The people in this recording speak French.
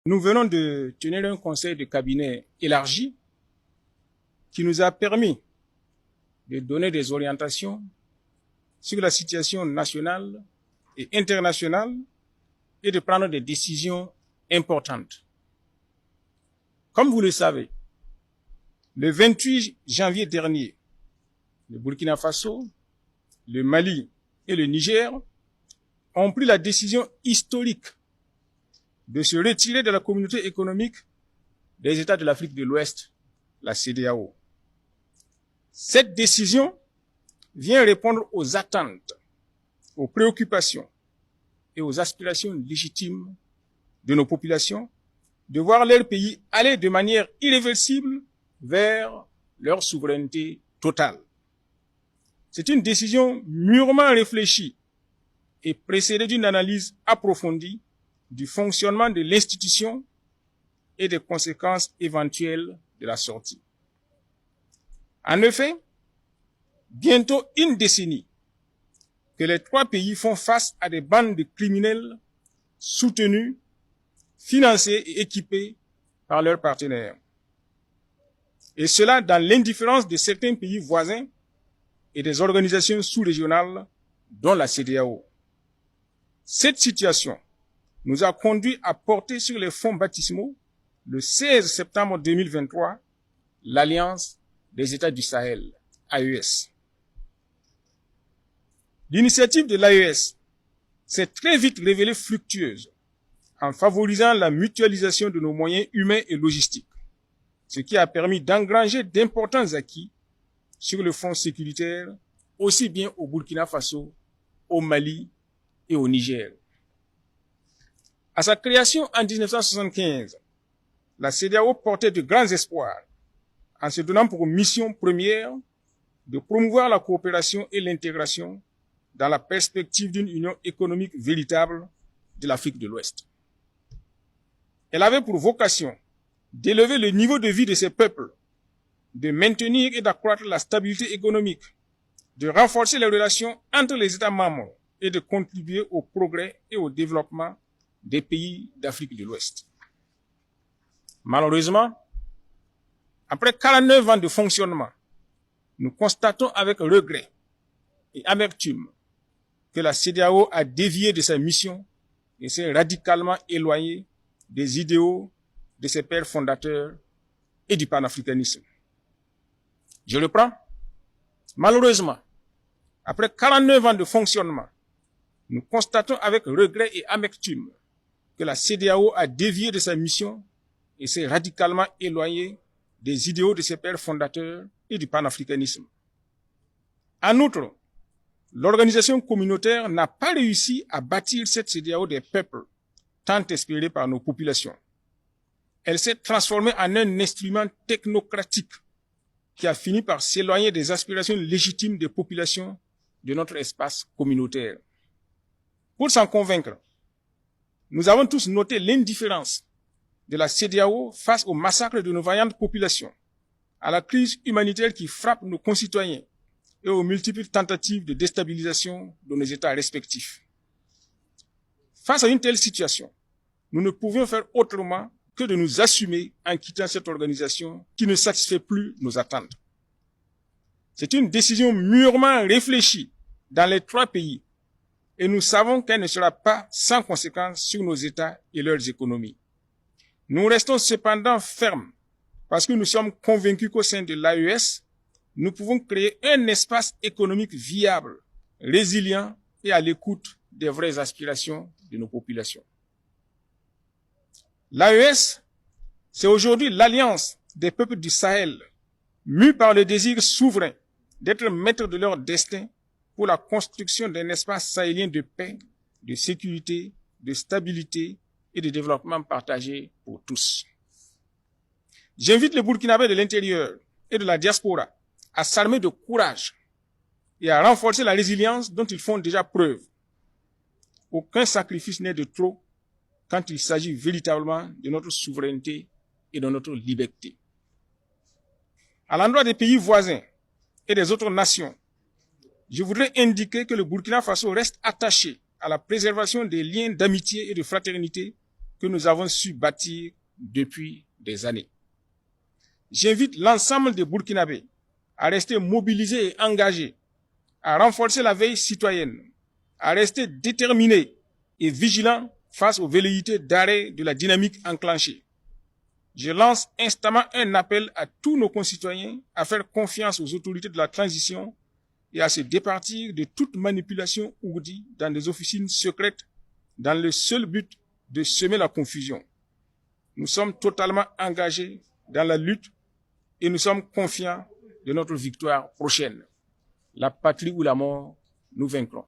Nous venons de tenir un conseil de cabinet élargi qui nous a permis de donner des orientations sur la situation nationale et internationale et de prendre des décisions importantes. Comme vous le savez, le 28 janvier dernier, le Burkina Faso, le Mali et le Niger ont pris la décision historique de se retirer de la communauté économique des États de l'Afrique de l'Ouest, la CEDEAO. Cette décision vient répondre aux attentes, aux préoccupations et aux aspirations légitimes de nos populations de voir leur pays aller de manière irréversible vers leur souveraineté totale. C'est une décision mûrement réfléchie et précédée d'une analyse approfondie du fonctionnement de l'institution et des conséquences éventuelles de la sortie. En effet, bientôt une décennie que les trois pays font face à des bandes de criminels soutenus, financés et équipés par leurs partenaires. Et cela dans l'indifférence de certains pays voisins et des organisations sous-régionales, dont la CEDEAO. Cette situation nous a conduit à porter sur les fonds baptismaux, le 16 septembre 2023, l'Alliance des États du Sahel, AES. L'initiative de l'AES s'est très vite révélée fructueuse en favorisant la mutualisation de nos moyens humains et logistiques, ce qui a permis d'engranger d'importants acquis sur le front sécuritaire, aussi bien au Burkina Faso, au Mali et au Niger. À sa création en 1975, la CEDEAO portait de grands espoirs en se donnant pour mission première de promouvoir la coopération et l'intégration dans la perspective d'une union économique véritable de l'Afrique de l'Ouest. Elle avait pour vocation d'élever le niveau de vie de ses peuples, de maintenir et d'accroître la stabilité économique, de renforcer les relations entre les États membres et de contribuer au progrès et au développement des pays d'Afrique de l'Ouest. Malheureusement, après 49 ans de fonctionnement, nous constatons avec regret et amertume que la CEDEAO a dévié de sa mission et s'est radicalement éloignée des idéaux de ses pères fondateurs et du panafricanisme. Je reprends. Malheureusement, après 49 ans de fonctionnement, nous constatons avec regret et amertume que la CEDEAO a dévié de sa mission et s'est radicalement éloignée des idéaux de ses pères fondateurs et du panafricanisme. En outre, l'organisation communautaire n'a pas réussi à bâtir cette CEDEAO des peuples tant espérée par nos populations. Elle s'est transformée en un instrument technocratique qui a fini par s'éloigner des aspirations légitimes des populations de notre espace communautaire. Pour s'en convaincre, nous avons tous noté l'indifférence de la CEDEAO face au massacre de nos vaillantes populations, à la crise humanitaire qui frappe nos concitoyens et aux multiples tentatives de déstabilisation de nos États respectifs. Face à une telle situation, nous ne pouvions faire autrement que de nous assumer en quittant cette organisation qui ne satisfait plus nos attentes. C'est une décision mûrement réfléchie dans les trois pays et nous savons qu'elle ne sera pas sans conséquence sur nos États et leurs économies. Nous restons cependant fermes parce que nous sommes convaincus qu'au sein de l'AES, nous pouvons créer un espace économique viable, résilient et à l'écoute des vraies aspirations de nos populations. L'AES, c'est aujourd'hui l'alliance des peuples du Sahel, mus par le désir souverain d'être maîtres de leur destin pour la construction d'un espace sahélien de paix, de sécurité, de stabilité et de développement partagé pour tous. J'invite les Burkinabés de l'intérieur et de la diaspora à s'armer de courage et à renforcer la résilience dont ils font déjà preuve. Aucun sacrifice n'est de trop quand il s'agit véritablement de notre souveraineté et de notre liberté. À l'endroit des pays voisins et des autres nations, je voudrais indiquer que le Burkina Faso reste attaché à la préservation des liens d'amitié et de fraternité que nous avons su bâtir depuis des années. J'invite l'ensemble des Burkinabés à rester mobilisés et engagés, à renforcer la veille citoyenne, à rester déterminés et vigilants face aux velléités d'arrêt de la dynamique enclenchée. Je lance instamment un appel à tous nos concitoyens à faire confiance aux autorités de la transition et à se départir de toute manipulation ourdie dans des officines secrètes dans le seul but de semer la confusion. Nous sommes totalement engagés dans la lutte et nous sommes confiants de notre victoire prochaine. La patrie ou la mort, nous vaincrons.